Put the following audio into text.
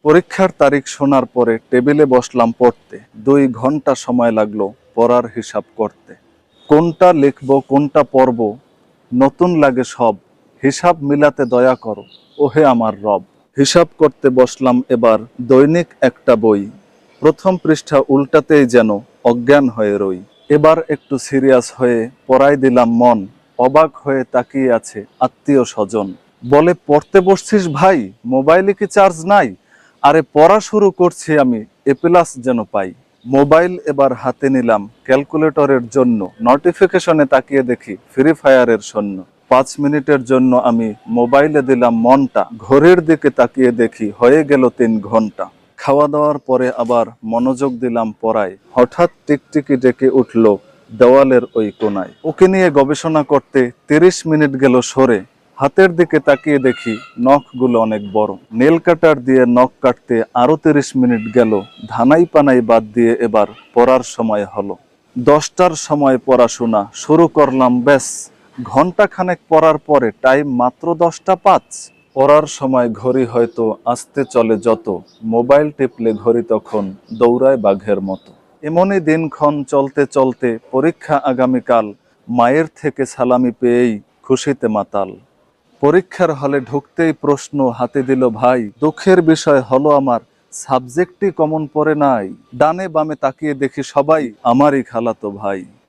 পরীক্ষার তারিখ শোনার পরে টেবিলে বসলাম পড়তে। 2 ঘন্টা সময় লাগলো পড়ার হিসাব করতে। কোনটা লিখব কোনটা পড়ব নতুন লাগে সব, হিসাব মিলাতে দয়া করো ওহে আমার রব। হিসাব করতে বসলাম এবার দৈনিক একটা বই, প্রথম পৃষ্ঠা উল্টাতেই যেন অজ্ঞান হয়ে রই। এবার একটু সিরিয়াস হয়ে পড়াই দিলাম মন, অবাক হয়ে তাকিয়ে আছে আত্মীয় স্বজন। বলে পড়তে বসছিস ভাই, মোবাইলে কি চার্জ নাই? আরে পড়া শুরু করছি আমি, এ প্লাস যেন পাই। মোবাইল এবার হাতে নিলাম ক্যালকুলেটরের জন্য, নোটিফিকেশনে তাকিয়ে দেখি ফ্রি ফায়ারের সৈন্য। 5 মিনিটের জন্য আমি মোবাইলে দিলাম মনটা, ঘড়ির দিকে তাকিয়ে দেখি হয়ে গেল 3 ঘন্টা। খাওয়া দাওয়ার পরে আবার মনোযোগ দিলাম পড়ায়, হঠাৎ টিকটিকি ডেকে উঠল দেওয়ালের ওই কোনায়। ওকে নিয়ে গবেষণা করতে 30 মিনিট গেল সরে, হাতের দিকে তাকিয়ে দেখি নখগুলো অনেক বড়। নেল কাটার দিয়ে নখ কাটতে আরো 30 মিনিট গেল, ধানাই পানাই বাদ দিয়ে এবার পড়ার সময় হলো। 10টার সময় পড়াশোনা শুরু করলাম, ব্যাস ঘন্টা খানেক পড়ার পরে টাইম মাত্র 10টা 5। পড়ার সময় ঘড়ি হয়তো আস্তে চলে যত, মোবাইল টিপলে ঘড়ি তখন দৌড়ায় বাঘের মতো। এমনই দিনক্ষণ চলতে চলতে পরীক্ষা আগামীকাল, মায়ের থেকে সালামি পেয়েই খুশিতে মাতাল। পরীক্ষার হলে ঢুকতেই প্রশ্ন হাতে দিল ভাই, দুঃখের বিষয় হলো আমার সাবজেক্টই কমন পড়ে নাই। ডানে বামে তাকিয়ে দেখি সবাই আমারই খালাতো ভাই।